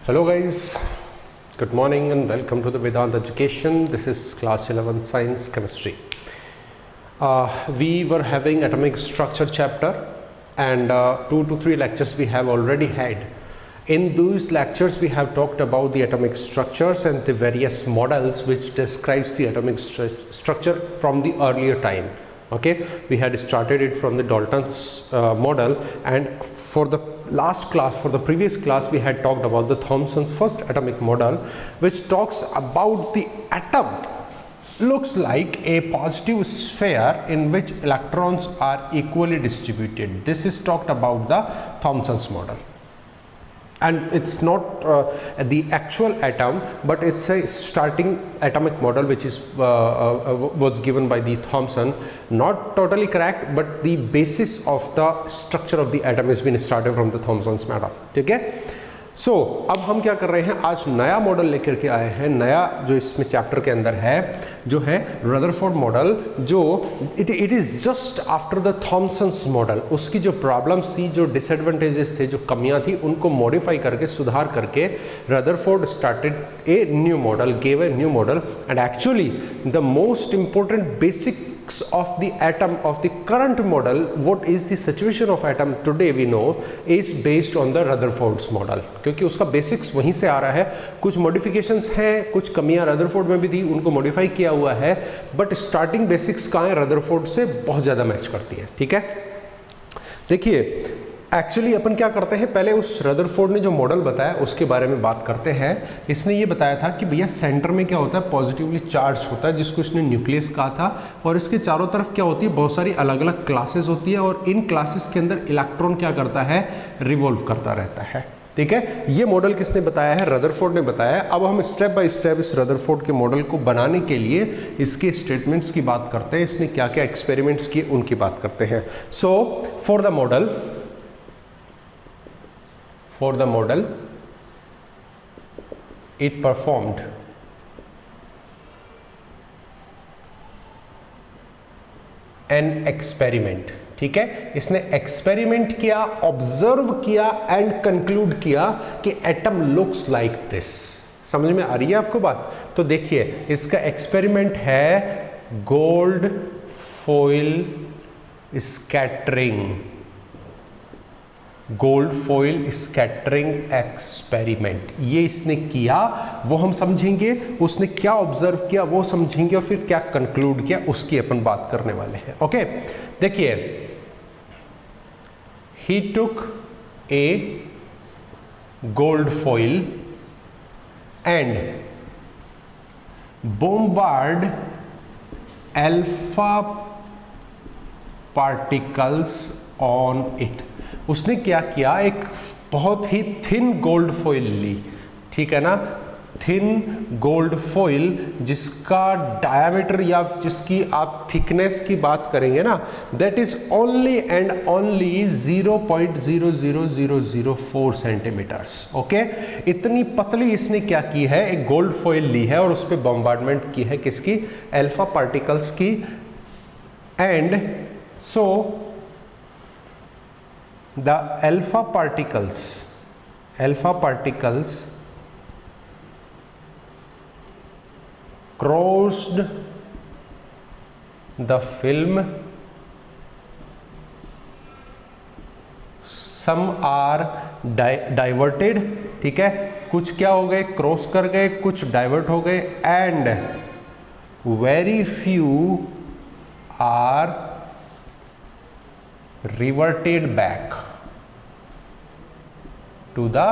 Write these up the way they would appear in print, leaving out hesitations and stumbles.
Hello guys, good morning and welcome to the Vedant Education. This is class 11 Science Chemistry. We were having atomic structure chapter and 2 to 3 lectures we have already had. In those lectures we have talked about the atomic structures and the various models which describes the atomic structure from the earlier time. Okay, we had started it from the Dalton's model, and for the last class, for the previous class, we had talked about the Thomson's first atomic model, which talks about the atom looks like a positive sphere in which electrons are equally distributed. This is talked about the Thomson's model. And it's not the actual atom, but it's a starting atomic model which is was given by the Thomson. Not totally correct, but the basis of the structure of the atom has been started from the Thomson's model. ठीक है? सो अब हम क्या कर रहे हैं, आज नया मॉडल लेकर के आए हैं. नया जो इसमें चैप्टर के अंदर है जो है रदरफोर्ड मॉडल, जो it is just after the Thomson's model. उसकी जो प्रॉब्लम्स थी, जो डिसएडवांटेजेस थे, जो कमियां थी, उनको मॉडिफाई करके, सुधार करके Rutherford started a new model, gave a new model. And actually the most important basic of the atom of the current model, what is the situation of atom today we know, is based on the Rutherford's model. क्योंकि उसका basics वहीं से आ रहा है. कुछ modifications हैं, कुछ कमियां रदरफोर्ड में भी थी, उनको मॉडिफाई किया हुआ है, बट स्टार्टिंग बेसिक्स कहाँ है, रदरफोर्ड से बहुत ज़्यादा मैच करती है. ठीक है, देखिए एक्चुअली अपन क्या करते हैं, पहले उस रदरफोर्ड ने जो मॉडल बताया उसके बारे में बात करते हैं. इसने ये बताया था कि भैया सेंटर में क्या होता है, पॉजिटिवली चार्ज होता है, जिसको इसने न्यूक्लियस कहा था, और इसके चारों तरफ क्या होती है, बहुत सारी अलग अलग क्लासेस होती है, और इन क्लासेस के अंदर इलेक्ट्रॉन क्या करता है, रिवॉल्व करता रहता है. ठीक है, ये मॉडल किसने बताया है, रदरफोर्ड ने बताया. अब हम स्टेप बाय स्टेप इस रदरफोर्ड के मॉडल को बनाने के लिए इसके स्टेटमेंट्स की बात करते हैं, इसने क्या क्या एक्सपेरिमेंट्स किए उनकी बात करते हैं. So for the model it performed an experiment. ठीक है, इसने एक्सपेरिमेंट किया, ऑब्जर्व किया एंड कंक्लूड किया कि एटम लुक्स लाइक दिस. समझ में आ रही है आपको बात? तो देखिए इसका एक्सपेरिमेंट है gold foil scattering, gold foil scattering experiment. ये इसने किया, वो हम समझेंगे. उसने क्या ऑब्जर्व किया वो समझेंगे, और फिर क्या कंक्लूड किया उसकी अपन बात करने वाले हैं. ओके, देखिए he took a gold foil and bombard alpha particles on it. उसने क्या किया, एक बहुत ही थिन गोल्ड फॉइल ली. ठीक है ना, थिन गोल्ड फॉइल जिसका डायमीटर या जिसकी आप थिकनेस की बात करेंगे ना, that is only and only 0.00004 centimetres. Okay, इतनी पतली इसने क्या की है, एक गोल्ड फॉइल ली है और उस पर बॉम्बार्डमेंट की है, किसकी, अल्फा पार्टिकल्स की. And so the alpha particles crossed the film. some are diverted. ठीक है, कुछ क्या हो गए, क्रॉस कर गए, कुछ डाइवर्ट हो गए, and very few are reverted back to the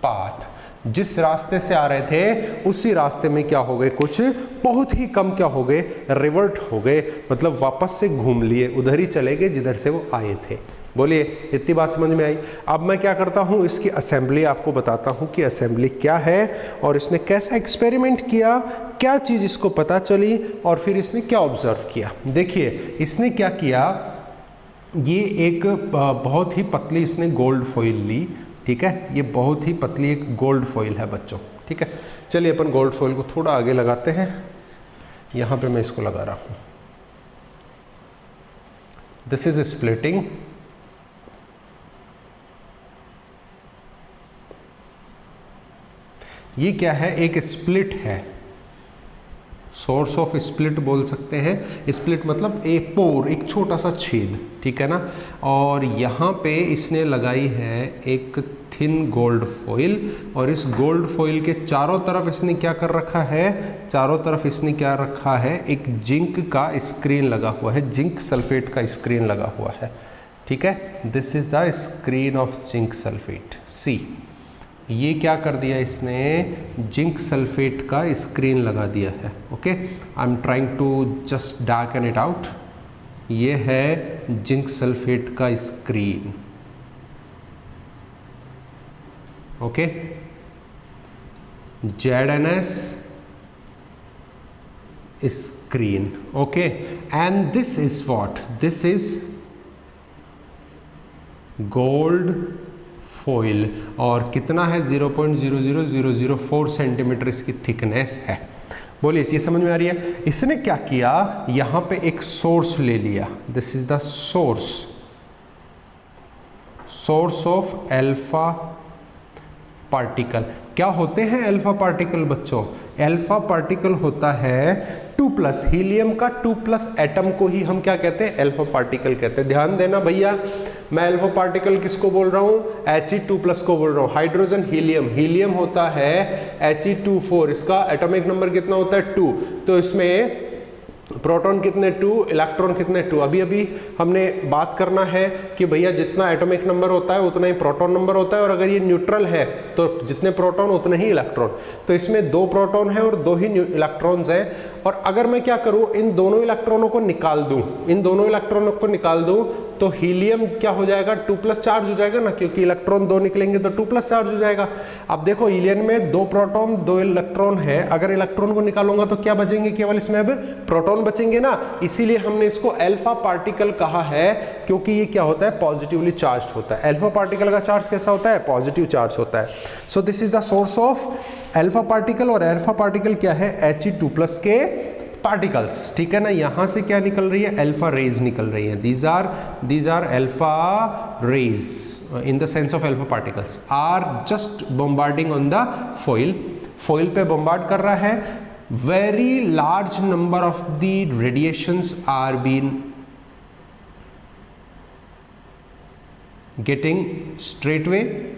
path. जिस रास्ते से आ रहे थे उसी रास्ते में क्या हो गए, कुछ बहुत ही कम क्या हो गए, रिवर्ट हो गए, मतलब वापस से घूम लिए, उधर ही चले गए जिधर से वो आए थे. बोलिए इतनी बात समझ में आई? अब मैं क्या करता हूं, इसकी असेंबली आपको बताता हूं कि असेंबली क्या है और इसने कैसा एक्सपेरिमेंट किया, क्या चीज़ इसको पता चली, और फिर इसने क्या ऑब्जर्व किया. देखिए इसने क्या किया, ये एक बहुत ही पतली इसने गोल्ड फॉइल ली. ठीक है, ये बहुत ही पतली एक गोल्ड फॉइल है बच्चों. ठीक है, चलिए अपन गोल्ड फॉइल को थोड़ा आगे लगाते हैं. यहाँ पे मैं इसको लगा रहा हूँ. This is splitting. ये क्या है, एक स्प्लिट है, सोर्स ऑफ स्प्लिट बोल सकते हैं। स्प्लिट मतलब एक पोर, एक छोटा सा छेद, ठीक है ना। और यहाँ पे इसने लगाई है एक थिन गोल्ड फॉइल, और इस गोल्ड फॉइल के चारों तरफ इसने क्या कर रखा है, चारों तरफ इसने क्या रखा है, एक जिंक का स्क्रीन लगा हुआ है, जिंक सल्फेट का स्क्रीन लगा हुआ है, ठीक है। This is the screen of zinc sulphate. See, ये क्या कर दिया इसने, जिंक सल्फेट का स्क्रीन लगा दिया है। Okay, I am trying to just darken it out. ये है जिंक सल्फेट का screen. Okay, ZnS screen. Okay, and this is what, this is gold foil, और कितना है 0.00004 सेंटीमीटर इसकी थिकनेस है। बोलिए, चीज समझ में आ रही है। इसने क्या किया, यहां पे एक सोर्स ले लिया, this is the source of alpha particle. क्या होते हैं अल्फा पार्टिकल बच्चों? अल्फा पार्टिकल होता है 2+, हीलियम का 2+ एटम को ही हम क्या कहते हैं, अल्फा पार्टिकल कहते हैं। ध्यान देना भैया, मैं अल्फा पार्टिकल किसको बोल रहा हूँ, He2+ को बोल रहा हूँ। हाइड्रोजन हीलियम, हीलियम होता है He2 4, इसका एटॉमिक नंबर कितना होता है 2, तो इसमें प्रोटॉन कितने 2, इलेक्ट्रॉन कितने 2। अभी अभी हमने बात करना है कि भैया जितना एटॉमिक नंबर होता है उतना ही प्रोटॉन नंबर होता है, और अगर ये न्यूट्रल है तो जितने प्रोटॉन उतने ही इलेक्ट्रॉन। तो इसमें 2 प्रोटॉन है और 2 ही इलेक्ट्रॉन्स हैं। और अगर मैं क्या करूं, इन दोनों इलेक्ट्रॉनों को निकाल दूं, इन दोनों इलेक्ट्रॉनों को निकाल दूं, तो हीलियम क्या हो जाएगा, 2+ चार्ज हो जाएगा ना, क्योंकि इलेक्ट्रॉन 2 निकलेंगे तो 2+ चार्ज हो जाएगा। अब देखो, हीलियम में 2 प्रोटॉन 2 इलेक्ट्रॉन है, अगर इलेक्ट्रॉन को निकालूंगा तो क्या बचेंगे, केवल इसमें अब प्रोटॉन बचेंगे ना। इसीलिए हमने इसको अल्फा पार्टिकल कहा है, क्योंकि ये क्या होता है, पॉजिटिवली चार्ज होता है। अल्फा पार्टिकल का चार्ज कैसा होता है, पॉजिटिव चार्ज होता है। So this is the source of alpha particle, और अल्फा पार्टिकल क्या है, He2+ के पार्टिकल्स, ठीक है ना। यहां से क्या निकल रही है, अल्फा रेज निकल रही है। These are alpha rays in the sense of alpha particles are just bombarding on the foil पे बॉम्बार्ड कर रहा है। Very large number of the radiations are been getting straight way,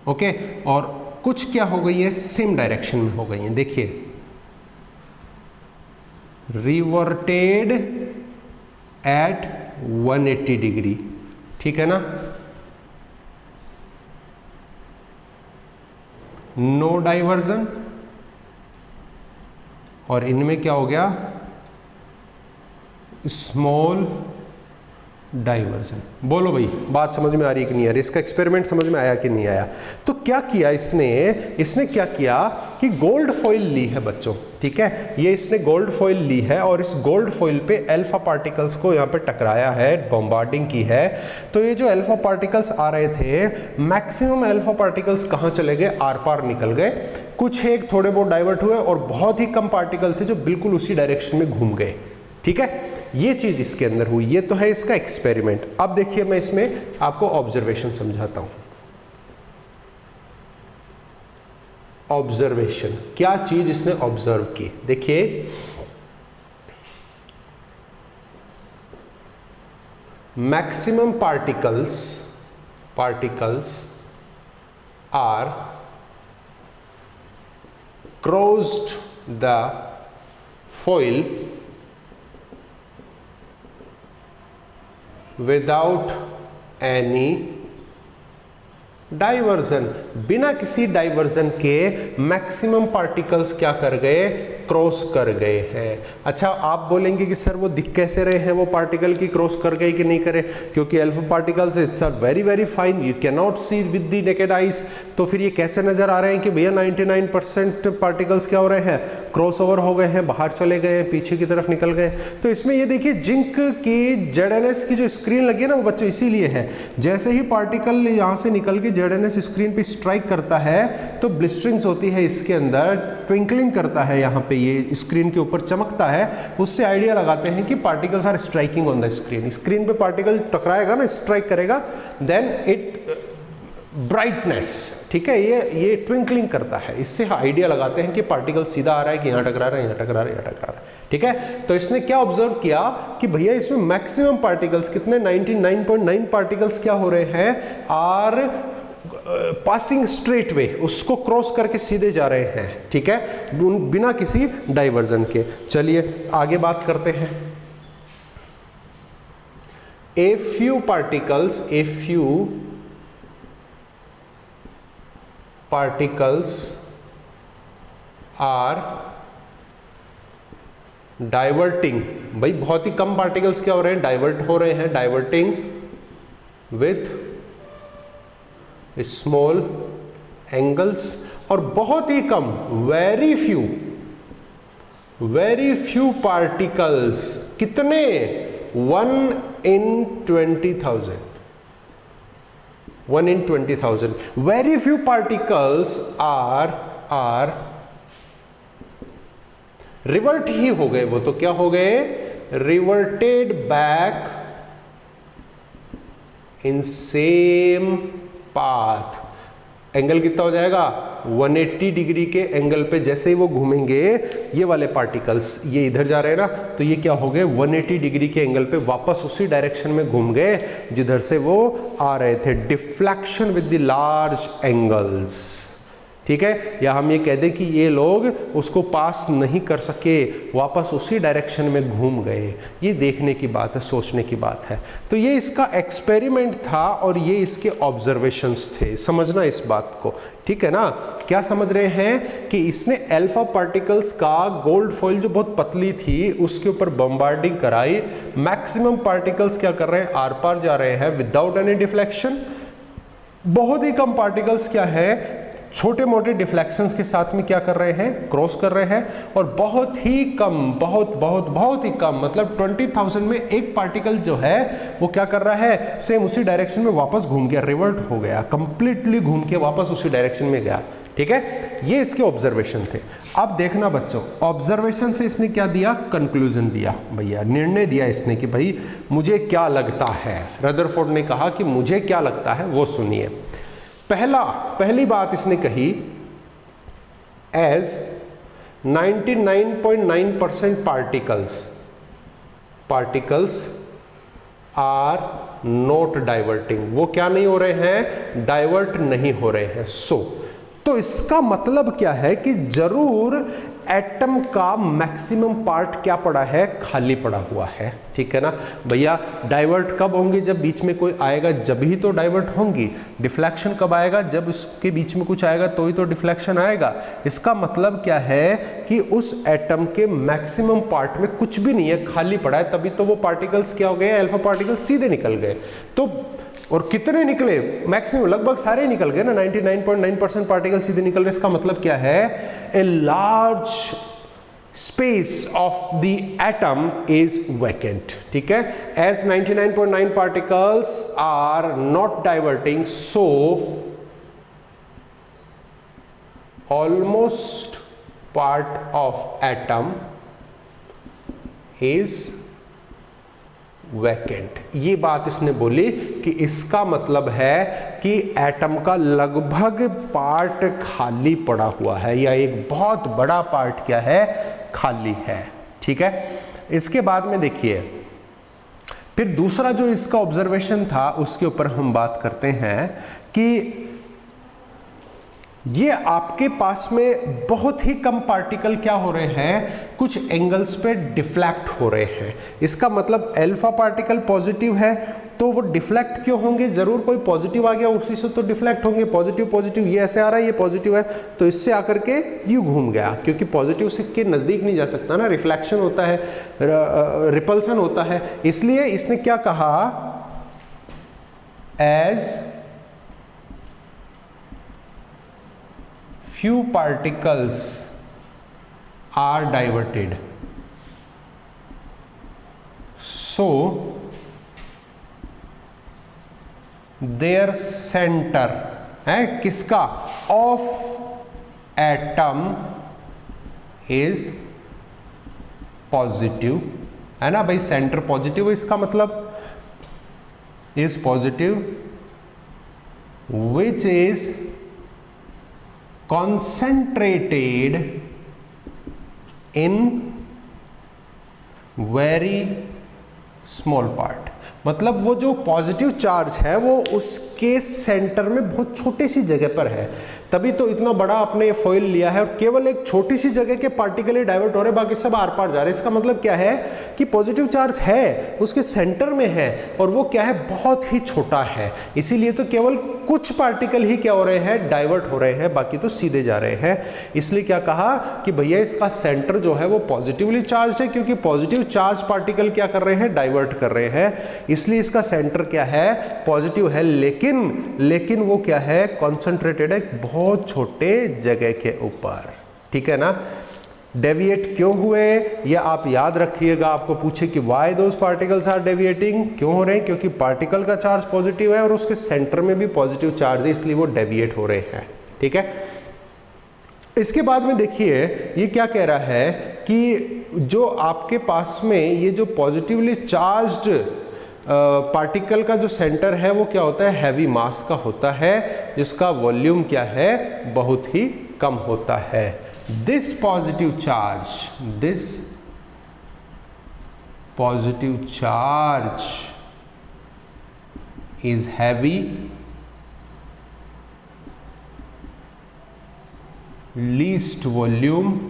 okay, और कुछ क्या हो गई है, सेम डायरेक्शन में हो गई है। देखिए, रिवर्टेड एट 180 डिग्री, ठीक है ना। नो डाइवर्जन, और इनमें क्या हो गया, स्मॉल डाइवर्जन। बोलो भाई, बात समझ में आ रही है कि नहीं आ रही, इसका एक्सपेरिमेंट समझ में आया कि नहीं आया। तो क्या किया इसने क्या किया कि गोल्ड फॉइल ली है बच्चों, ठीक है, ये इसने गोल्ड फॉइल ली है, और इस गोल्ड फॉइल पे अल्फा पार्टिकल्स को यहाँ पे टकराया है, बॉम्बार्डिंग की है। तो ये जो अल्फा पार्टिकल्स आ रहे थे, मैक्सिमम अल्फा पार्टिकल्स कहाँ चले गए, आर पार निकल गए। कुछ एक थोड़े बहुत डाइवर्ट हुए, और बहुत ही कम पार्टिकल थे जो बिल्कुल उसी डायरेक्शन में घूम गए, ठीक है। ये चीज इसके अंदर हुई। ये तो है इसका एक्सपेरिमेंट। अब देखिए, मैं इसमें आपको ऑब्जर्वेशन समझाता हूं। ऑब्जर्वेशन, क्या चीज इसने ऑब्जर्व की, देखिए, maximum particles are crossed the foil without any diversion. बिना किसी डाइवर्जन के मैक्सिमम पार्टिकल्स क्या कर गए, क्रॉस कर गए हैं। अच्छा, आप बोलेंगे कि सर वो दिख कैसे रहे हैं वो पार्टिकल की क्रॉस कर गए कि नहीं करे, क्योंकि alpha particles it's are very very fine, you can not see with the naked eyes. तो फिर ये कैसे नजर आ रहे हैं कि भैया 99% पार्टिकल्स क्या हो रहे हैं, क्रॉस ओवर हो गए हैं, बाहर चले गए हैं, पीछे की तरफ निकल गए। तो इसमें ये देखिए, जिंक की ZnS की जो स्क्रीन लगी है ना वो बच्चों इसीलिए है, जैसे ही पार्टिकल यहाँ से निकल के ZnS स्क्रीन पे स्ट्राइक करता है तो ब्लिस्टरिंग्स होती है इसके अंदर, ट्विंकलिंग करता है, यहाँ पे ये स्क्रीन के ऊपर चमकता है। उससे आइडिया लगाते हैं कि particles are striking on the screen. Screen पे पार्टिकल टकराएगा ना, स्ट्राइक करेगा, देन इट ब्राइटनेस, ठीक है, ये ट्विंकलिंग करता है, इससे आइडिया लगाते हैं कि पार्टिकल सीधा आ रहा है कि यहाँ टकरा रहा है, यहाँ टकरा रहा है, यहाँ टकरा रहा है, ठीक है। तो इसने क्या ऑब्जर्व किया कि भैया इसमें मैक्सिमम पार्टिकल्स कितने 99.9 पार्टिकल्स क्या हो रहे हैं, आर पासिंग स्ट्रेट वे, उसको क्रॉस करके सीधे जा रहे हैं, ठीक है, बिना किसी डाइवर्जन के। चलिए आगे बात करते हैं। A few particles are diverting, भाई बहुत ही कम पार्टिकल्स क्या हो रहे हैं, डाइवर्ट हो रहे हैं, डाइवर्टिंग विथ स्मॉल एंगल्स, और बहुत ही कम, वेरी फ्यू पार्टिकल्स, कितने, 1 in 20,000, very few particles are revert ही हो गए, वो तो क्या हो गए, reverted back in same path. Angle कितना हो जाएगा, 180 डिग्री के एंगल पे जैसे ही वो घूमेंगे, ये वाले पार्टिकल्स ये इधर जा रहे हैं ना, तो ये क्या हो गए, 180 डिग्री के एंगल पे वापस उसी डायरेक्शन में घूम गए जिधर से वो आ रहे थे। Deflection with the large angles, ठीक है, या हम ये कह दें कि ये लोग उसको पास नहीं कर सके, वापस उसी डायरेक्शन में घूम गए। ये देखने की बात है, सोचने की बात है। तो ये इसका एक्सपेरिमेंट था और ये इसके ऑब्जर्वेशंस थे, समझना इस बात को, ठीक है ना। क्या समझ रहे हैं कि इसने अल्फा पार्टिकल्स का गोल्ड फॉइल जो बहुत पतली थी उसके ऊपर बम्बार्डिंग कराई, मैक्सिमम पार्टिकल्स क्या कर रहे हैं, आर पार जा रहे हैं विदाउट एनी डिफ्लेक्शन। बहुत ही कम पार्टिकल्स क्या है, छोटे मोटे डिफ्लेक्शंस के साथ में क्या कर रहे हैं, क्रॉस कर रहे हैं। और बहुत ही कम, बहुत ही कम, मतलब 20,000 में एक पार्टिकल जो है वो क्या कर रहा है, सेम उसी डायरेक्शन में वापस घूम गया, रिवर्ट हो गया, कंप्लीटली घूम के वापस उसी डायरेक्शन में गया, ठीक है। ये इसके ऑब्जर्वेशन थे। अब देखना बच्चों, ऑब्जर्वेशन से इसने क्या दिया, कंक्लूजन दिया, भैया निर्णय दिया इसने कि भाई मुझे क्या लगता है। रदरफोर्ड ने कहा कि मुझे क्या लगता है वो सुनिए। पहली बात इसने कही, as 99.9% particles are not diverting, वो क्या नहीं हो रहे हैं, डाइवर्ट नहीं हो रहे हैं। तो इसका मतलब क्या है कि जरूर एटम का मैक्सिमम पार्ट क्या पड़ा है, खाली पड़ा हुआ है, ठीक है ना भैया। डाइवर्ट कब होंगे, जब बीच में कोई आएगा जब ही तो डाइवर्ट होंगी। डिफ्लेक्शन कब आएगा, जब उसके बीच में कुछ आएगा तो ही तो डिफ्लेक्शन आएगा। इसका मतलब क्या है कि उस एटम के मैक्सिमम पार्ट में कुछ भी नहीं है, खाली पड़ा है, तभी तो वो पार्टिकल्स क्या हो गए, अल्फा पार्टिकल्स सीधे निकल गए। तो और कितने निकले, मैक्सिमम लगभग सारे निकल गए ना, 99.9% पार्टिकल सीधे निकल रहे। इसका मतलब क्या है, a large space of the atom is vacant, ठीक है। As 99.9 particles are not diverting, so almost part of atom is vacant. ये बात इसने बोली कि इसका मतलब है कि एटम का लगभग पार्ट खाली पड़ा हुआ है, या एक बहुत बड़ा पार्ट क्या है, खाली है, ठीक है। इसके बाद में देखिए, फिर दूसरा जो इसका ऑब्जर्वेशन था उसके ऊपर हम बात करते हैं कि ये आपके पास में बहुत ही कम पार्टिकल क्या हो रहे हैं, कुछ एंगल्स पे डिफ्लेक्ट हो रहे हैं। इसका मतलब अल्फा पार्टिकल पॉजिटिव है तो वो डिफ्लेक्ट क्यों होंगे, जरूर कोई पॉजिटिव आ गया उसी से तो डिफ्लेक्ट होंगे। पॉजिटिव ये ऐसे आ रहा है, ये पॉजिटिव है तो इससे आकर के यू घूम गया, क्योंकि पॉजिटिव से के नजदीक नहीं जा सकता ना, रिफ्लेक्शन होता है, रिपल्सन होता है। इसलिए इसने क्या कहा, as few particles are diverted, so their center है किसका, of atom is positive, है ना भाई, सेंटर पॉजिटिव, इसका मतलब is positive which is concentrated in very small part। मतलब वो जो पॉजिटिव चार्ज है वो उसके सेंटर में बहुत छोटी सी जगह पर है, तभी तो इतना बड़ा आपने फॉइल लिया है और केवल एक छोटी सी जगह के पार्टिकल ही डाइवर्ट हो रहे, बाकी सब आर पार जा रहे हैं। इसका मतलब क्या है कि पॉजिटिव चार्ज है उसके सेंटर में है और वो क्या है, बहुत ही छोटा है, इसीलिए तो केवल कुछ पार्टिकल ही क्या हो रहे हैं, डाइवर्ट हो रहे हैं, बाकी तो सीधे जा रहे हैं। इसलिए क्या कहा कि भैया इसका सेंटर जो है वो पॉजिटिवली चार्ज है, क्योंकि पॉजिटिव चार्ज पार्टिकल क्या कर रहे हैं, डाइवर्ट कर रहे हैं, इसलिए इसका सेंटर क्या है, पॉजिटिव है। लेकिन वो क्या है, कॉन्सेंट्रेटेड है बहुत छोटे जगह के ऊपर। ठीक है ना। डेविएट क्यों हुए ये आप याद रखिएगा, आपको पूछे कि why those particles are deviating, क्यों हो रहे हैं, क्योंकि पार्टिकल का चार्ज पॉजिटिव है और उसके सेंटर में भी पॉजिटिव चार्ज है, इसलिए वो डेविएट हो रहे हैं। ठीक है। इसके बाद में देखिए ये क्या कह रहा है कि जो आपके पास में ये जो पॉजिटिवली चार्ज्ड पार्टिकल का जो सेंटर है वो क्या होता है, हैवी मास का होता है, जिसका वॉल्यूम क्या है, बहुत ही कम होता है। This positive charge is heavy, least volume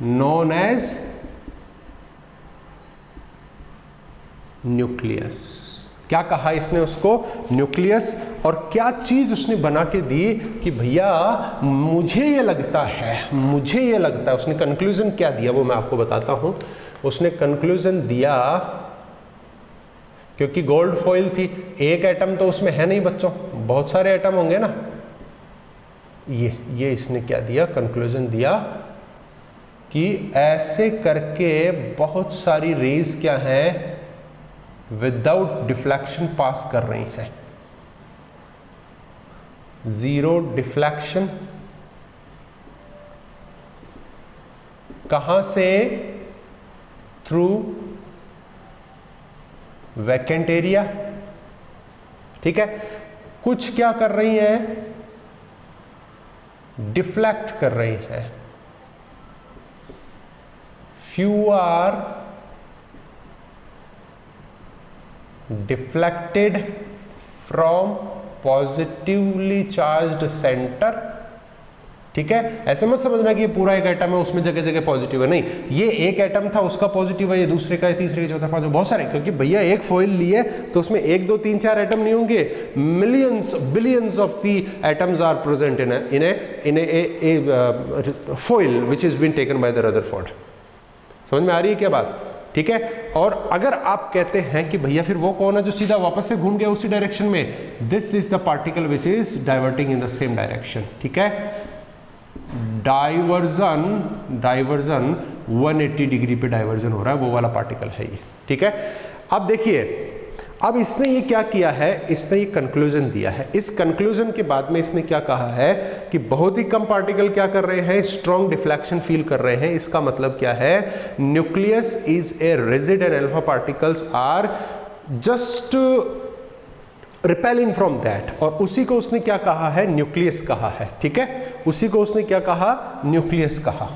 known as nucleus. क्या कहा इसने उसको, न्यूक्लियस। और क्या चीज उसने बना के दी कि भैया मुझे ये लगता है, उसने कंक्लूजन क्या दिया वो मैं आपको बताता हूं। उसने कंक्लूजन दिया, क्योंकि गोल्ड फॉइल थी, एक एटम तो उसमें है नहीं बच्चों, बहुत सारे एटम होंगे ना। ये इसने क्या दिया, कंक्लूजन दिया कि ऐसे करके बहुत सारी रेज क्या है, विदाउट डिफ्लेक्शन पास कर रही है। जीरो डिफ्लेक्शन, कहां से, थ्रू वैकेंट एरिया। ठीक है। कुछ क्या कर रही है, डिफ्लेक्ट कर रही है। few are deflected from positively charged center। ठीक है। ऐसे मत समझना कि ये पूरा एक एटम है उसमें जगह जगह पॉजिटिव है, नहीं, ये एक एटम था उसका पॉजिटिव है, ये दूसरे का है, तीसरे का, चौथा, पांचवा, बहुत सारे, क्योंकि भैया एक फॉइल लिए तो उसमें 1 2 3 4 एटम नहीं होंगे, millions billions of the atoms are present in a foil which is been taken by the Rutherford. समझ में आ रही है क्या बात। ठीक है। और अगर आप कहते हैं कि भैया फिर वो कौन है जो सीधा वापस से घूम गया उसी डायरेक्शन में, this is the particle which is diverting in the same direction. ठीक है। डाइवर्जन 180 डिग्री पे डाइवर्जन हो रहा है, वो वाला पार्टिकल है ये। ठीक है। अब देखिए, अब इसने ये क्या किया है, इसने ये कंक्लूजन दिया है। इस कंक्लूजन के बाद में इसने क्या कहा है कि बहुत ही कम पार्टिकल क्या कर रहे हैं, स्ट्रॉन्ग डिफ्लेक्शन फील कर रहे हैं। इसका मतलब क्या है, nucleus is a rigid and alpha particles are just repelling from that. और उसी को उसने क्या कहा है, न्यूक्लियस कहा है। ठीक है। उसी को उसने क्या कहा, न्यूक्लियस कहा।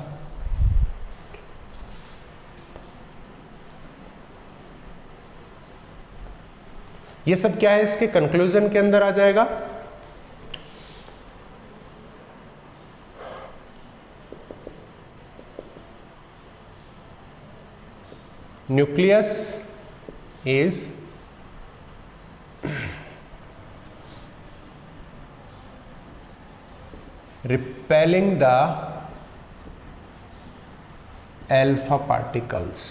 ये सब क्या है, इसके कंक्लूजन के अंदर आ जाएगा। Nucleus is repelling the alpha particles।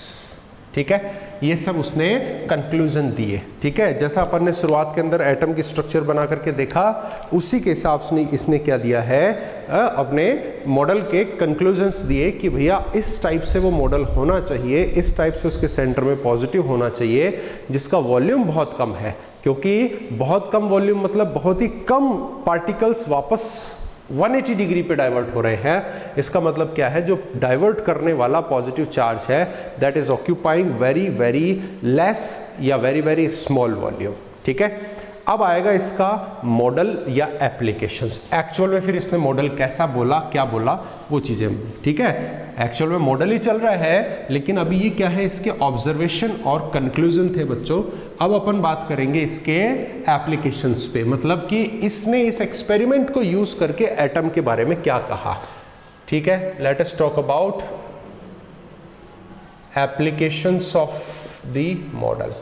ठीक है। ये सब उसने कंक्लूजन दिए। ठीक है। जैसा अपन ने शुरुआत के अंदर एटम की स्ट्रक्चर बना करके देखा, उसी के हिसाब से इसने क्या दिया है, अपने मॉडल के कंक्लूजन्स दिए कि भैया इस टाइप से वो मॉडल होना चाहिए, इस टाइप से उसके सेंटर में पॉजिटिव होना चाहिए, जिसका वॉल्यूम बहुत कम है, क्योंकि बहुत कम वॉल्यूम मतलब बहुत ही कम पार्टिकल्स वापस 180 डिग्री पे डाइवर्ट हो रहे हैं। इसका मतलब क्या है, जो डाइवर्ट करने वाला पॉजिटिव चार्ज है that is occupying very very less या वेरी वेरी स्मॉल वॉल्यूम। ठीक है। अब आएगा इसका मॉडल या एप्लीकेशंस। एक्चुअल में फिर इसने मॉडल कैसा बोला, क्या बोला, वो चीजें, ठीक है। एक्चुअल में मॉडल ही चल रहा है, लेकिन अभी ये क्या है, इसके ऑब्जर्वेशन और कंक्लूजन थे बच्चों। अब अपन बात करेंगे इसके एप्लीकेशंस पे, मतलब कि इसने इस एक्सपेरिमेंट को यूज करके एटम के बारे में क्या कहा, ठीक है। Let us talk about applications of the model.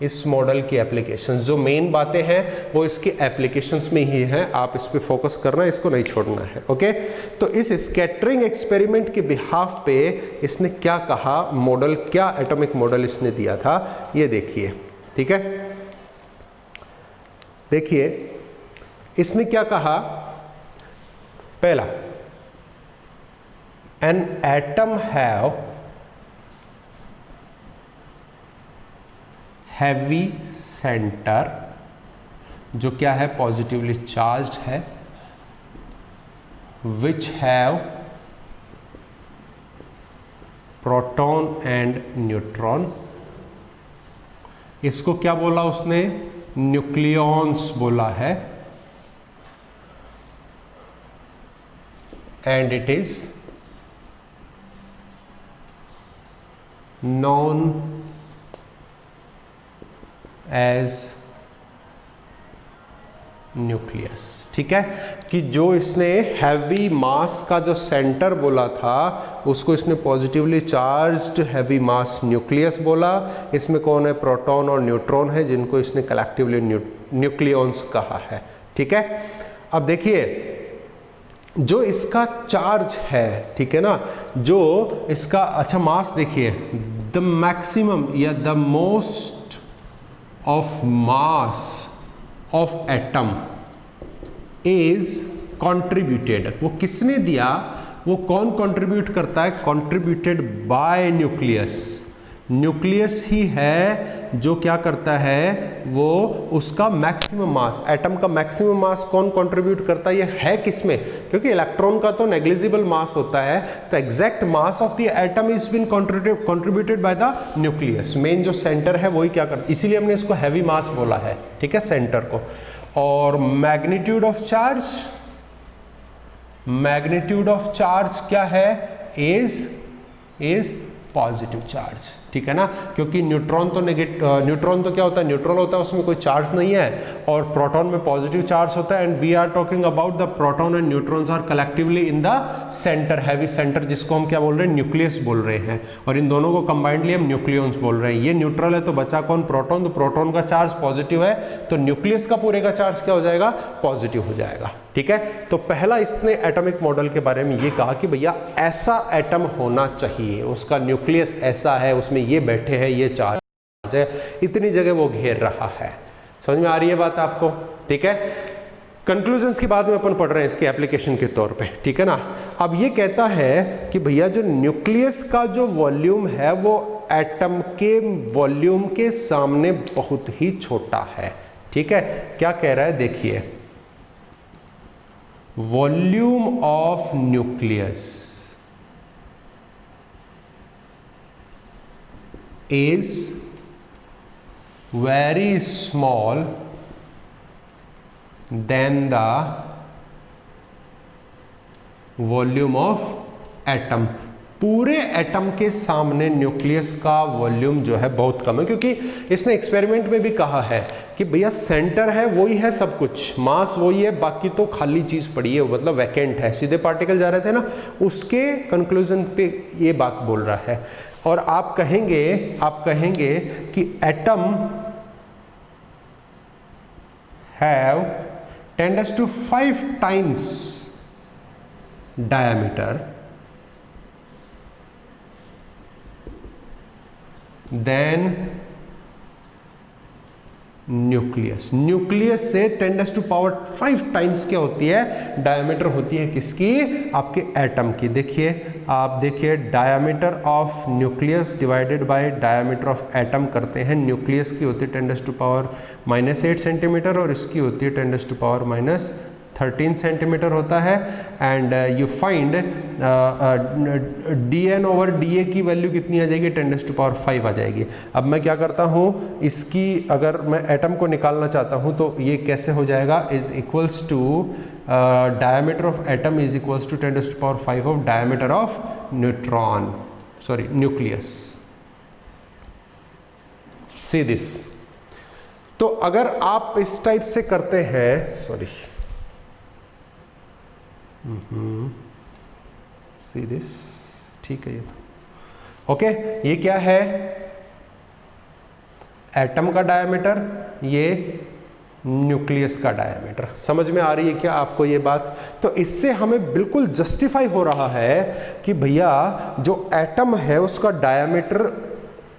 इस मॉडल की एप्लीकेशंस, जो मेन बातें हैं वो इसके एप्लीकेशंस में ही हैं, आप इस पे फोकस करना है, इसको नहीं छोड़ना है, ओके। तो इस स्कैटरिंग एक्सपेरिमेंट के बिहाफ पे इसने क्या कहा, मॉडल, क्या एटॉमिक मॉडल इसने दिया था, ये देखिए, ठीक है। देखिए इसने क्या कहा, पहला, an atom have heavy centre, जो क्या है, पॉजिटिवली चार्ज्ड है, which have proton and neutron. इसको क्या बोला उसने, न्यूक्लियॉन्स बोला है, and it is known as nucleus, ठीक है। कि जो इसने हैवी मास का जो सेंटर बोला था, उसको इसने positively charged heavy mass nucleus बोला। इसमें कौन है, प्रोटॉन और न्यूट्रॉन है, जिनको इसने कलेक्टिवली न्यूक्लियॉन्स कहा है, ठीक है। अब देखिए जो इसका चार्ज है, ठीक है ना, जो इसका, अच्छा मास देखिए, द मैक्सिमम या the most of mass of atom is contributed, वो किसने दिया, वो कौन कंट्रीब्यूट करता है, कंट्रीब्यूटेड बाय न्यूक्लियस। न्यूक्लियस ही है जो क्या करता है, वो उसका मैक्सिमम मास, एटम का मैक्सिमम मास कौन कंट्रीब्यूट करता है, ये है किसमें, क्योंकि इलेक्ट्रॉन का तो नेग्लिजिबल मास होता है, तो exact mass of the atom is been contributed by the nucleus. Main जो सेंटर है वही क्या करता है, इसीलिए हमने इसको हैवी मास बोला है, ठीक है, सेंटर को। और magnitude of charge, magnitude of charge क्या है, इज पॉजिटिव चार्ज, ठीक है ना, क्योंकि न्यूट्रॉन तो न्यूट्रॉन तो क्या होता है, न्यूट्रल होता है, उसमें कोई चार्ज नहीं है, और प्रोटॉन में पॉजिटिव चार्ज होता है। And we are talking about the proton and neutrons are collectively in the centre, heavy centre, जिसको हम क्या बोल रहे हैं, न्यूक्लियस बोल रहे हैं, और इन दोनों को कंबाइंडली हम न्यूक्लियॉन्स बोल रहे हैं। ये न्यूट्रल है तो बचा कौन, प्रोटॉन, तो प्रोटॉन का चार्ज पॉजिटिव है, तो न्यूक्लियस का पूरे का चार्ज क्या हो जाएगा, पॉजिटिव हो जाएगा, ठीक है। तो पहला इसने एटॉमिक मॉडल के बारे में ये कहा कि भैया ऐसा एटम होना चाहिए, उसका न्यूक्लियस ऐसा है, उसमें ये बैठे हैं, ये चार्ज है, इतनी जगह वो घेर रहा है। समझ में आ रही है बात आपको, ठीक है। कंक्लूजन्स की बाद में अपन पढ़ रहे हैं इसके एप्लीकेशन के तौर पे, ठीक है ना। अब ये कहता है कि भैया जो न्यूक्लियस का जो वॉल्यूम है वो एटम के वॉल्यूम के सामने बहुत ही छोटा है, ठीक है। क्या कह रहा है, देखिए, volume of nucleus is very small than the volume of atom। पूरे एटम के सामने न्यूक्लियस का वॉल्यूम जो है बहुत कम है, क्योंकि इसने एक्सपेरिमेंट में भी कहा है कि भैया सेंटर है वही है, सब कुछ मास वही है, बाकी तो खाली चीज पड़ी है, मतलब वैकेंट है, सीधे पार्टिकल जा रहे थे ना, उसके कंक्लूजन पे ये बात बोल रहा है। और आप कहेंगे कि atom have 10⁵ times diameter than nucleus. Nucleus से 10⁵ टाइम्स क्या होती है, डायमीटर होती है किसकी, आपके एटम की। देखिए, आप देखिए, diameter of nucleus divided by diameter of atom करते हैं, न्यूक्लियस की होती है 10⁻⁻8 सेंटीमीटर और इसकी होती है 10⁻⁻ 13 सेंटीमीटर होता है एंड यू फाइंड dN/dA की वैल्यू कितनी आ जाएगी 10⁵ आ जाएगी। अब मैं क्या करता हूँ, इसकी अगर मैं एटम को निकालना चाहता हूँ तो ये कैसे हो जाएगा, is equals to diameter of atom is equals to 10⁵ of diameter of neutron, sorry nucleus. See this. तो अगर आप इस टाइप से करते हैं, सॉरी सी दिस, ठीक है ये ओके, ये क्या है एटम का डायमीटर, ये न्यूक्लियस का डायमीटर। समझ में आ रही है क्या आपको ये बात? तो इससे हमें बिल्कुल जस्टिफाई हो रहा है कि भैया जो एटम है उसका डायमीटर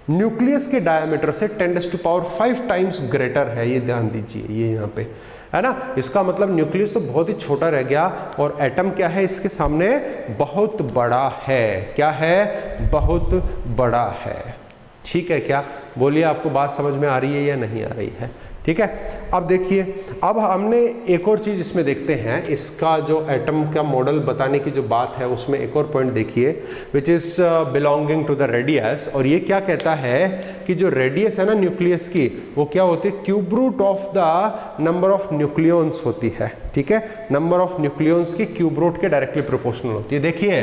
न्यूक्लियस के डायमीटर से 10⁵ टाइम्स ग्रेटर है। ये ध्यान दीजिए, ये यहाँ पे है ना, इसका मतलब न्यूक्लियस तो बहुत ही छोटा रह गया और एटम क्या है इसके सामने बहुत बड़ा है। क्या है? बहुत बड़ा है। ठीक है क्या? बोलिए, आपको बात समझ में आ रही है या नहीं आ रही है? ठीक है। अब देखिए, अब हमने एक और चीज़ इसमें देखते हैं, इसका जो एटम का मॉडल बताने की जो बात है उसमें एक और पॉइंट देखिए, which is belonging to the radius. और ये क्या कहता है कि जो रेडियस है ना न्यूक्लियस की, वो क्या होती है, cube root of the number of nucleons होती है। ठीक है, नंबर ऑफ न्यूक्लियॉन्स की क्यूब रूट के डायरेक्टली प्रोपोर्शनल होती है। देखिए,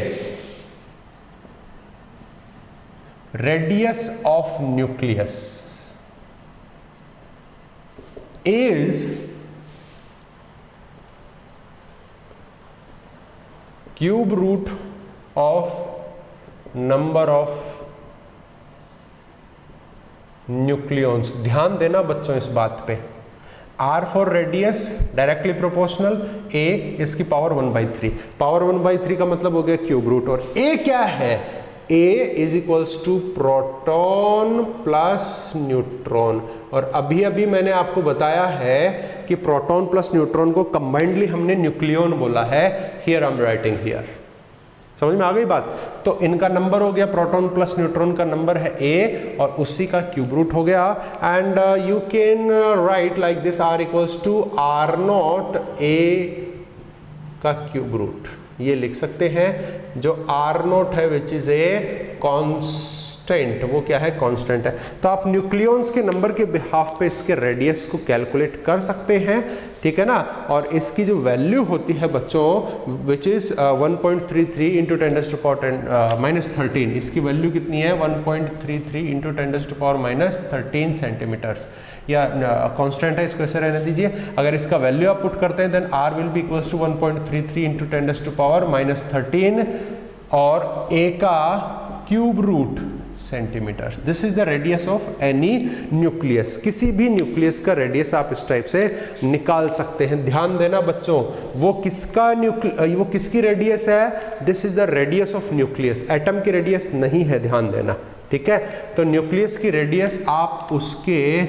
radius of nucleus is cube root of number of nucleons. ध्यान देना बच्चों इस बात पे, R for radius directly proportional, A इसकी पावर 1/3। पावर 1/3 का मतलब हो गया क्यूब रूट। और A क्या है? A is equals to proton plus neutron. और अभी अभी मैंने आपको बताया है कि प्रोटॉन प्लस न्यूट्रॉन को कंबाइंडली हमने न्यूक्लियॉन बोला है। Here I am writing here. समझ में आ गई बात? तो इनका नंबर हो गया, प्रोटॉन प्लस न्यूट्रॉन का नंबर है A और उसी का क्यूब रूट हो गया। And you can write like this, R equals to R0 A का क्यूब रूट। ये लिख सकते हैं। जो R0 है विच इज ए कांस्टेंट, वो क्या है? कांस्टेंट है। तो आप न्यूक्लियॉन्स के नंबर के बिहाफ पे इसके रेडियस को कैलकुलेट कर सकते हैं। ठीक है ना? और इसकी जो वैल्यू होती है बच्चों, विच इज 1.33 इंटू 10⁻⁻13। इसकी वैल्यू कितनी है? 1.33 इंटू 10⁻⁻13 सेंटीमीटर्स। या कांस्टेंट है, इसको ऐसे रहने दीजिए। अगर इसका वैल्यू आप पुट करते हैं then R will be equals to 1.33 into 10⁻⁻13 और A का cube root centimetres. This is the radius of any nucleus. किसी भी न्यूक्लियस का रेडियस आप इस टाइप से निकाल सकते हैं। ध्यान देना बच्चों, वो किसकी रेडियस है? This is the radius of nucleus. Atom की रेडियस नहीं है, ध्यान देना। ठीक है, तो न्यूक्लियस की रेडियस आप उसके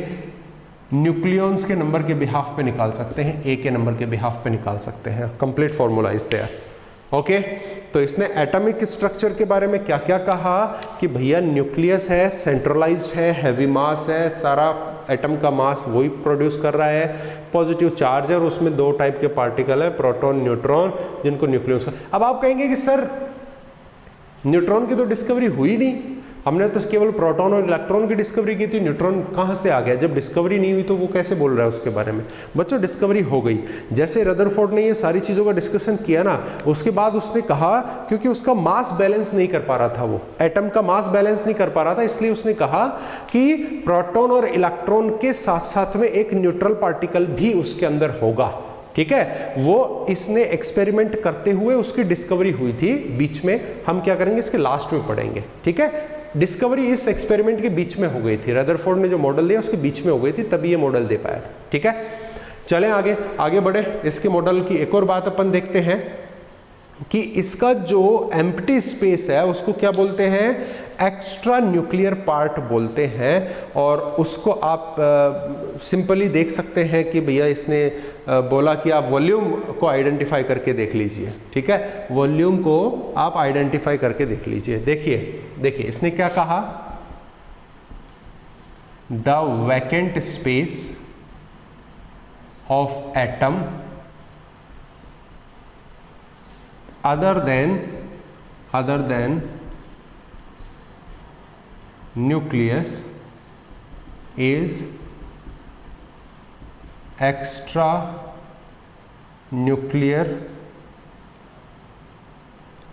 न्यूक्लियॉन्स के नंबर के बिहाफ पे निकाल सकते हैं, A के नंबर के बिहाफ पे निकाल सकते हैं। Complete formula is there. Okay, तो इसने एटॉमिक स्ट्रक्चर के बारे में क्या क्या कहा कि भैया न्यूक्लियस है, सेंट्रलाइज्ड है, हैवी मास है, सारा एटम का मास वही प्रोड्यूस कर रहा है, पॉजिटिव चार्ज है और उसमें दो टाइप के पार्टिकल है, प्रोटॉन न्यूट्रॉन, जिनको न्यूक्लियस। अब आप कहेंगे कि सर न्यूट्रॉन की तो डिस्कवरी हुई नहीं, हमने तो केवल प्रोटॉन और इलेक्ट्रॉन की डिस्कवरी की थी, न्यूट्रॉन कहाँ से आ गया? जब डिस्कवरी नहीं हुई तो वो कैसे बोल रहा है उसके बारे में? बच्चों डिस्कवरी हो गई। जैसे रदरफोर्ड ने ये सारी चीज़ों का डिस्कशन किया ना, उसके बाद उसने कहा, क्योंकि उसका मास बैलेंस नहीं कर पा रहा था, वो एटम का मास बैलेंस नहीं कर पा रहा था, इसलिए उसने कहा कि प्रोटॉन और इलेक्ट्रॉन के साथ साथ में एक न्यूट्रल पार्टिकल भी उसके अंदर होगा। ठीक है, वो इसने एक्सपेरिमेंट करते हुए उसकी डिस्कवरी हुई थी। बीच में हम क्या करेंगे, इसके लास्ट में पढ़ेंगे। ठीक है, डिस्कवरी इस एक्सपेरिमेंट के बीच में हो गई थी, रदरफोर्ड ने जो मॉडल दिया उसके बीच में हो गई थी, तभी ये मॉडल दे पाया। ठीक है, चलें आगे बढ़े। इसके मॉडल की एक और बात अपन देखते हैं कि इसका जो एम्प्टी स्पेस है उसको क्या बोलते हैं? एक्स्ट्रा न्यूक्लियर पार्ट बोलते हैं। और उसको आप सिंपली देख सकते हैं कि भैया इसने बोला कि आप वॉल्यूम को आइडेंटिफाई करके देख लीजिए। ठीक है, वॉल्यूम को आप आइडेंटिफाई करके देख लीजिए। देखिए इसने क्या कहा, the vacant space of atom other than nucleus is extra nuclear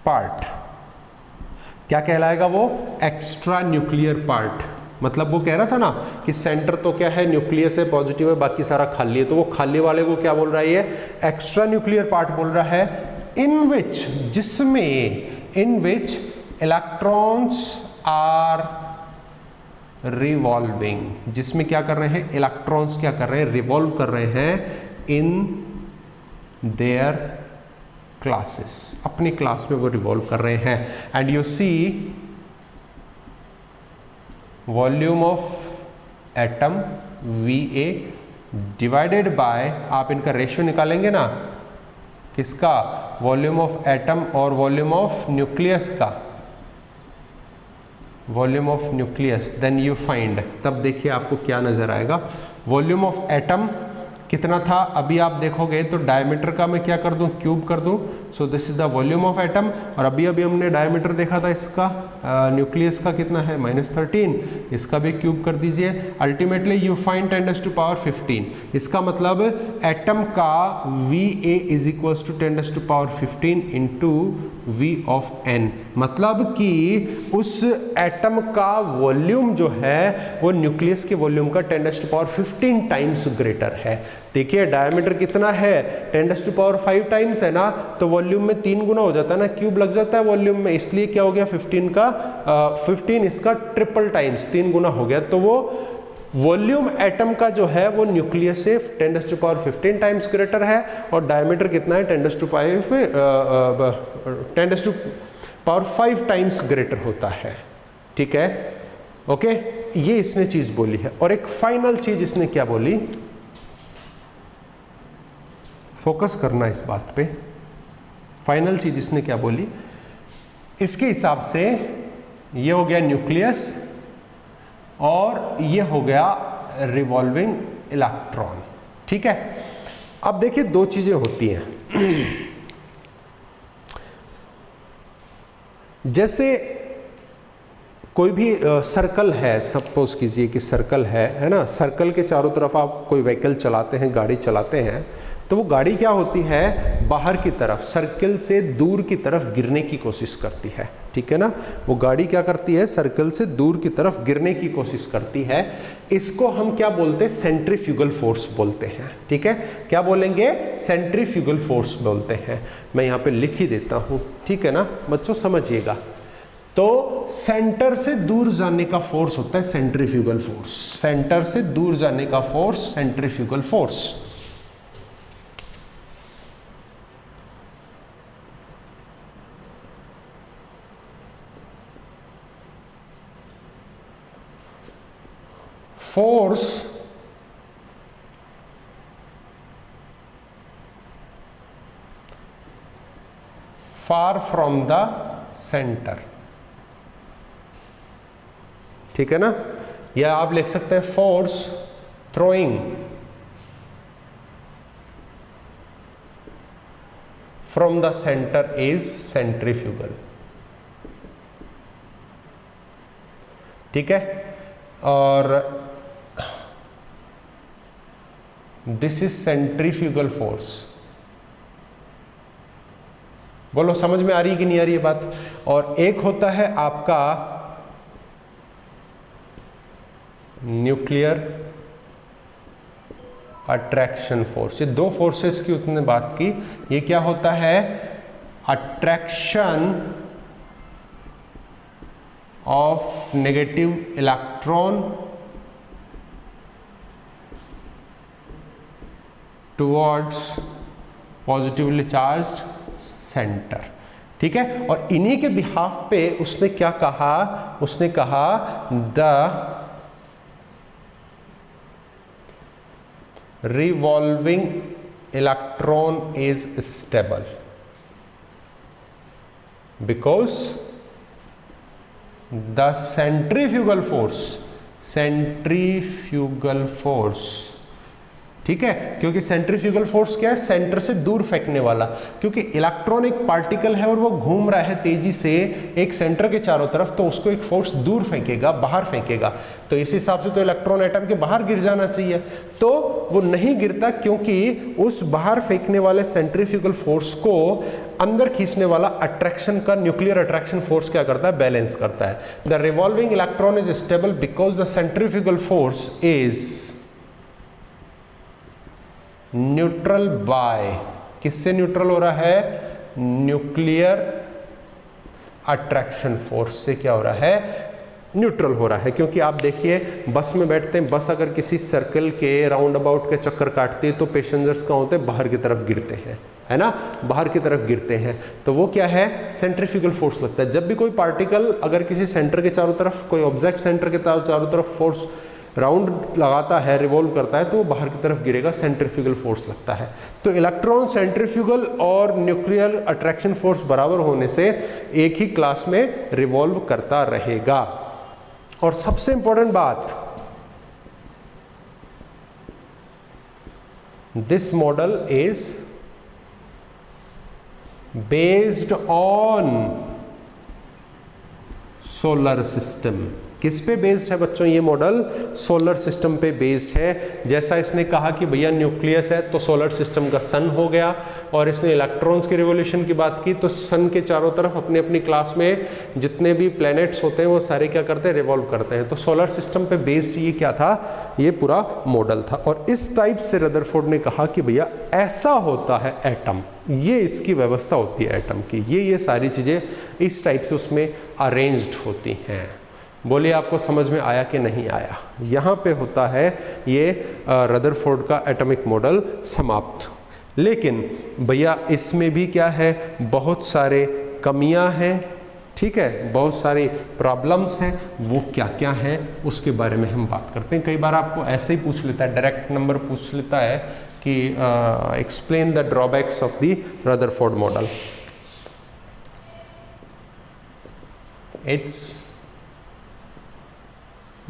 part। क्या कहलाएगा वो? Extra nuclear part. मतलब वो कह रहा था ना कि सेंटर तो क्या है, न्यूक्लियस है, पॉजिटिव है, बाकी सारा खाली है, तो वो खाली वाले को क्या बोल रहा है? ये एक्स्ट्रा न्यूक्लियर पार्ट बोल रहा है। इन विच, जिसमें, इन विच इलेक्ट्रॉन्स आर रिवॉल्विंग, जिसमें क्या कर रहे हैं? इलेक्ट्रॉन्स क्या कर रहे हैं? रिवॉल्व कर रहे हैं इन देयर क्लासेस, अपनी क्लास में वो रिवॉल्व कर रहे हैं। And you see volume of atom VA divided by, आप इनका रेशियो निकालेंगे ना, किसका? वॉल्यूम ऑफ एटम और वॉल्यूम ऑफ न्यूक्लियस का, volume of nucleus, then you find, तब देखिए आपको क्या नजर आएगा। वॉल्यूम ऑफ एटम कितना था? अभी आप देखोगे तो डायमीटर का मैं क्या कर दूं? क्यूब कर दूं। So this is the volume of atom. और अभी हमने डायमीटर देखा था इसका, न्यूक्लियस का कितना है? -13। इसका भी क्यूब कर दीजिए। Ultimately you find 10⁻15। इसका मतलब एटम का VA is equals to 10⁻15 into V of N। मतलब कि उस एटम का वॉल्यूम जो है वो न्यूक्लियस के वॉल्यूम का 10⁻15 टाइम्स ग्रेटर है। देखिए डायमीटर कितना है? 10⁻5 टाइम्स है ना, तो वॉल्यूम में 3 गुना हो जाता है ना, क्यूब लग जाता है वॉल्यूम में, इसलिए क्या हो गया? 15 इसका ट्रिपल टाइम्स, 3 गुना हो गया। तो वो वॉल्यूम एटम का जो है वो न्यूक्लियस से 10⁻15 टाइम्स ग्रेटर है, और डायमीटर कितना है? 10⁻5 टाइम्स ग्रेटर होता है। ठीक है, ओके, ये इसने चीज बोली है। और एक फाइनल चीज इसने क्या बोली, फोकस करना इस बात पे। फाइनल चीज इसने क्या बोली, इसके हिसाब से ये हो गया न्यूक्लियस और ये हो गया रिवॉल्विंग इलेक्ट्रॉन। ठीक है, अब देखिए दो चीजें होती हैं। जैसे कोई भी सर्कल है, सपोज कीजिए कि सर्कल है ना, सर्कल के चारों तरफ आप कोई व्हीकल चलाते हैं, गाड़ी चलाते हैं, तो वो गाड़ी क्या होती है? बाहर की तरफ, सर्कल से दूर की तरफ गिरने की कोशिश करती है। ठीक है ना, वो गाड़ी क्या करती है? सर्कल से दूर की तरफ गिरने की कोशिश करती है। इसको हम क्या बोलते हैं? सेंट्रीफ्यूगल फोर्स बोलते हैं। ठीक है, क्या बोलेंगे? सेंट्रीफ्यूगल फोर्स बोलते हैं। मैं यहाँ पे लिख ही देता हूँ, ठीक है ना बच्चों, समझिएगा। तो सेंटर से दूर जाने का फोर्स होता है सेंट्रीफ्यूगल फोर्स। सेंटर से दूर जाने का force centrifugal force. Force far from the centre. ठीक है ना, या आप लिख सकते हैं force throwing from the centre is centrifugal. ठीक है, और दिस इज सेंट्रीफ्यूगल फोर्स। बोलो समझ में आ रही है कि नहीं आ रही है बात? और एक होता है आपका न्यूक्लियर अट्रैक्शन फोर्स। ये दो फोर्सेस की उसने बात की। ये क्या होता है? Attraction of negative electron towards positively charge centre. ठीक है, और इन्हीं के बिहाफ पे उसने क्या कहा? उसने कहा the revolving electron is stable because the centrifugal force ठीक है, क्योंकि सेंट्रीफ्यूगल फोर्स क्या है, सेंटर से दूर फेंकने वाला, क्योंकि इलेक्ट्रॉन एक पार्टिकल है और वो घूम रहा है तेजी से एक सेंटर के चारों तरफ, तो उसको एक फोर्स दूर फेंकेगा, बाहर फेंकेगा। तो इस हिसाब से तो इलेक्ट्रॉन एटम के बाहर गिर जाना चाहिए, तो वो नहीं गिरता, क्योंकि उस बाहर फेंकने वाले सेंट्रीफ्यूगल फोर्स को अंदर खींचने वाला अट्रैक्शन का, न्यूक्लियर अट्रैक्शन फोर्स क्या करता है, बैलेंस करता है। The revolving electron is stable because the centrifugal force is neutral bye, किससे न्यूट्रल हो रहा है, न्यूक्लियर अट्रैक्शन फोर्स से क्या हो रहा है, न्यूट्रल हो रहा है। क्योंकि आप देखिए बस में बैठते हैं, बस अगर किसी सर्कल के राउंड अबाउट के चक्कर काटती है तो पैसेंजर्स कहाँ होते हैं, बाहर की तरफ गिरते हैं, है ना, बाहर की तरफ गिरते हैं। तो वो क्या है, सेंट्रीफ्यूगल फोर्स लगता है। जब भी कोई पार्टिकल अगर किसी सेंटर के चारों तरफ, कोई ऑब्जेक्ट सेंटर के चारों तरफ फोर्स राउंड लगाता है, रिवॉल्व करता है, तो वो बाहर की तरफ गिरेगा, सेंट्रीफ्यूगल फोर्स लगता है। तो इलेक्ट्रॉन सेंट्रीफ्यूगल और न्यूक्लियर अट्रैक्शन फोर्स बराबर होने से एक ही क्लास में रिवॉल्व करता रहेगा। और सबसे इंपॉर्टेंट बात, this model is based on solar system. किस पे बेस्ड है बच्चों, ये मॉडल सोलर सिस्टम पे बेस्ड है। जैसा इसने कहा कि भैया न्यूक्लियस है तो सोलर सिस्टम का सन हो गया, और इसने इलेक्ट्रॉन्स की रिवोल्यूशन की बात की तो सन के चारों तरफ अपनी अपनी क्लास में जितने भी प्लैनेट्स होते हैं वो सारे क्या करते हैं, रिवॉल्व करते हैं। तो सोलर सिस्टम पे बेस्ड ये क्या था, ये पूरा मॉडल था। और इस टाइप से रदरफोर्ड ने कहा कि भैया ऐसा होता है एटम, ये इसकी व्यवस्था होती है एटम की, ये सारी चीज़ें इस टाइप से उसमें अरेंज्ड होती हैं। बोलिए आपको समझ में आया कि नहीं आया। यहाँ पे होता है ये रदरफोर्ड का एटॉमिक मॉडल समाप्त। लेकिन भैया इसमें भी क्या है, बहुत सारे कमियां हैं, ठीक है, बहुत सारी प्रॉब्लम्स हैं। वो क्या क्या हैं उसके बारे में हम बात करते हैं। कई बार आपको ऐसे ही पूछ लेता है, डायरेक्ट नंबर पूछ लेता है कि explain the drawbacks of the Rutherford model. It's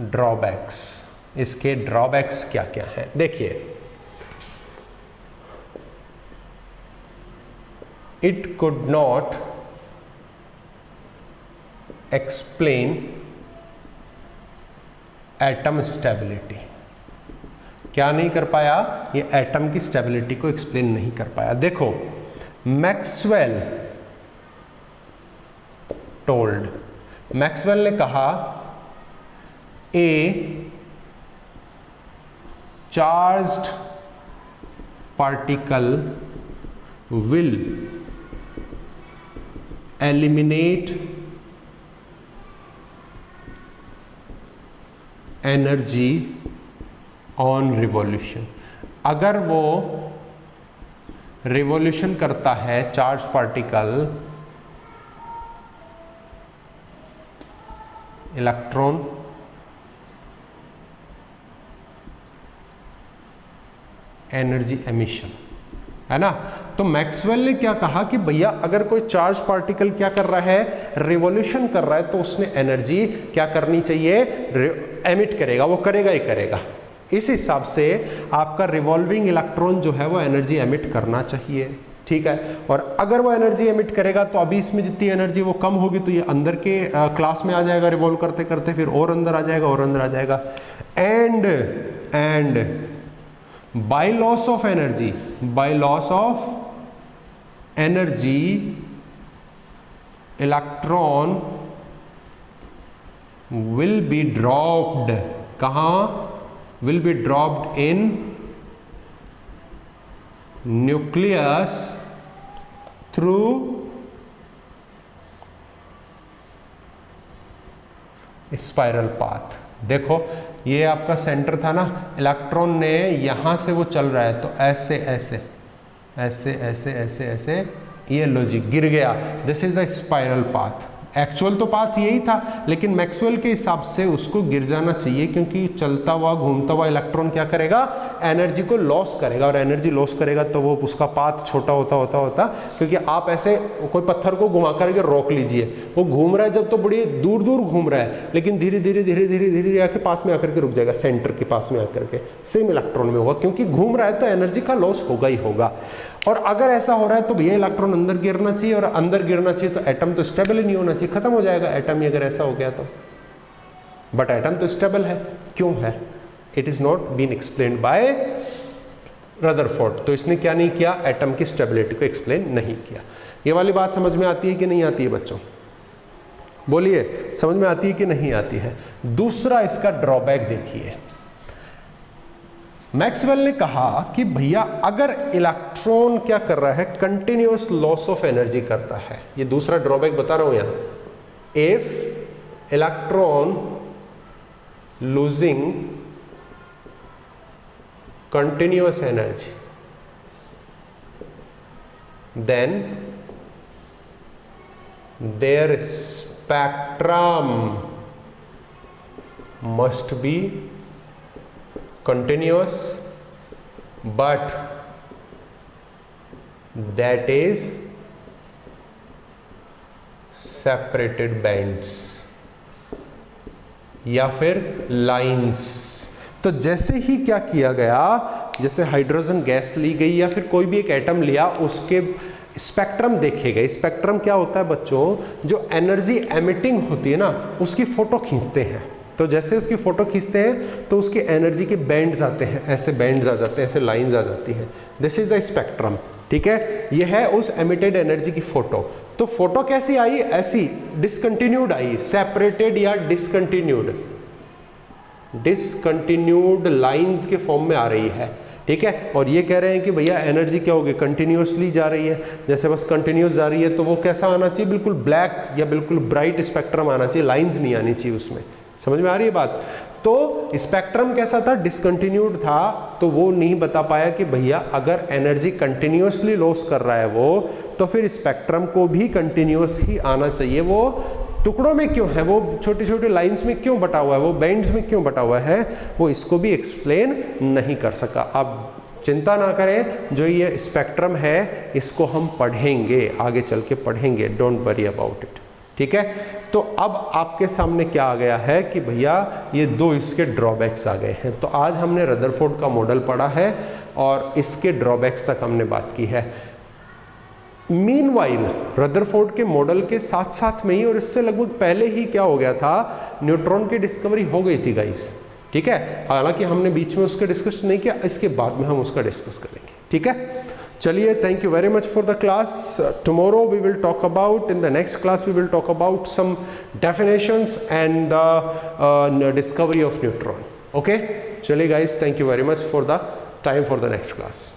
drawbacks, इसके ड्रॉबैक्स क्या क्या है देखिए। It could not explain atom stability. क्या नहीं कर पाया, ये एटम की स्टेबिलिटी को एक्सप्लेन नहीं कर पाया। देखो मैक्सवेल टोल्ड, मैक्सवेल ने कहा A charged particle will eliminate energy on revolution। अगर वो रिवॉल्यूशन करता है charge particle, electron energy emission, है ना। तो मैक्सवेल ने क्या कहा कि भैया अगर कोई चार्ज पार्टिकल क्या कर रहा है, रिवॉल्यूशन कर रहा है, तो उसने एनर्जी क्या करनी चाहिए, एमिट करेगा, वो करेगा ही करेगा। इस हिसाब से आपका रिवॉल्विंग इलेक्ट्रॉन जो है वो एनर्जी एमिट करना चाहिए, ठीक है। और अगर वो एनर्जी एमिट करेगा तो अभी इसमें जितनी एनर्जी वो कम होगी तो ये अंदर के क्लास में आ जाएगा, रिवॉल्व करते करते फिर और अंदर आ जाएगा और अंदर आ जाएगा। And by loss of energy electron will be dropped, कहाँ, will be dropped in nucleus through spiral path. देखो ये आपका सेंटर था ना, इलेक्ट्रॉन ने यहां से वो चल रहा है तो ऐसे ऐसे ऐसे ऐसे ऐसे ऐसे, ये लो जी गिर गया, this is the spiral path. Actual तो पाथ यही था, लेकिन मैक्सवेल के हिसाब से उसको गिर जाना चाहिए, क्योंकि चलता हुआ घूमता हुआ इलेक्ट्रॉन क्या करेगा, एनर्जी को लॉस करेगा, और एनर्जी लॉस करेगा तो वो उसका पाथ छोटा होता, क्योंकि आप ऐसे कोई पत्थर को घुमा करके रोक लीजिए, वो घूम रहा है जब तो बड़ी दूर दूर घूम रहा है, लेकिन धीरे धीरे आके पास में आकर के रुक जाएगा, सेंटर के पास में आकर के। सेम इलेक्ट्रॉन में होगा, क्योंकि घूम रहा है तो एनर्जी का लॉस होगा ही होगा। और अगर ऐसा हो रहा है तो भैया इलेक्ट्रॉन अंदर गिरना चाहिए, और अंदर गिरना चाहिए तो एटम तो स्टेबल ही नहीं होना चाहिए, खत्म हो जाएगा एटम ही अगर ऐसा हो गया तो। बट एटम तो स्टेबल है, क्यों है? It is not been explained by Rutherford. तो इसने क्या नहीं किया, एटम की स्टेबिलिटी को एक्सप्लेन नहीं किया। ये वाली बात समझ में आती है कि नहीं आती है बच्चों? बोलिए, समझ में आती है कि नहीं आती है? दूसरा इसका ड्रॉबैक देखिए, मैक्सवेल ने कहा कि भैया अगर इलेक्ट्रॉन क्या कर रहा है, कंटिन्यूअस लॉस ऑफ एनर्जी करता है, ये दूसरा ड्रॉबैक बता रहा हूं यहां, if electron losing continuous energy then there spectrum must be continuous, but that is separated bands या फिर लाइंस। तो जैसे ही क्या किया गया, जैसे हाइड्रोजन गैस ली गई या फिर कोई भी एक एटम लिया, उसके स्पेक्ट्रम देखे गए। स्पेक्ट्रम क्या होता है बच्चों, जो एनर्जी एमिटिंग होती है ना, उसकी फोटो खींचते हैं। तो जैसे उसकी फोटो खींचते हैं तो उसकी एनर्जी के बैंड्स आते हैं, ऐसे बैंड्स आ जाते हैं, ऐसे लाइंस आ जाती हैं। दिस इज द स्पेक्ट्रम, ठीक है। यह है उस एमिटेड एनर्जी की फोटो। तो फोटो कैसी आई, ऐसी डिसकंटिन्यूड आई, सेपरेटेड या डिसकंटिन्यूड लाइंस के फॉर्म में आ रही है, ठीक है। और ये कह रहे हैं कि भैया एनर्जी क्या होगी, कंटिन्यूअसली जा रही है। जैसे बस कंटिन्यूस जा रही है तो वो कैसा आना चाहिए, बिल्कुल ब्लैक या बिल्कुल ब्राइट स्पेक्ट्रम आना चाहिए, लाइंस नहीं आनी चाहिए उसमें। समझ में आ रही है बात? तो स्पेक्ट्रम कैसा था, डिसकंटिन्यूड था। तो वो नहीं बता पाया कि भैया अगर एनर्जी कंटिन्यूअसली लॉस कर रहा है वो, तो फिर स्पेक्ट्रम को भी कंटिन्यूअस ही आना चाहिए। वो टुकड़ों में क्यों है, वो छोटे छोटे लाइंस में क्यों बटा हुआ है, वो बैंड्स में क्यों बटा हुआ है, वो इसको भी एक्सप्लेन नहीं कर सका। अब चिंता ना करें, जो ये स्पेक्ट्रम है इसको हम पढ़ेंगे, आगे चल के पढ़ेंगे, डोंट वरी अबाउट इट, ठीक है। तो अब आपके सामने क्या आ गया है कि भैया ये दो इसके ड्रॉबैक्स आ गए हैं। तो आज हमने रदरफोर्ड का मॉडल पढ़ा है और इसके ड्रॉबैक्स तक हमने बात की है। मीनवाइल रदरफोर्ड के मॉडल के साथ साथ में ही, और इससे लगभग पहले ही क्या हो गया था, न्यूट्रॉन की डिस्कवरी हो गई थी गाइस, ठीक है। हालांकि हमने बीच में उसका डिस्कस नहीं किया, इसके बाद में हम उसका डिस्कस करेंगे, ठीक है। चलिए, thank you very much for the class. Tomorrow we will talk about, in the next class we will talk about some definitions and the discovery of neutron. Okay, चलिए guys, thank you very much for the time for the next class.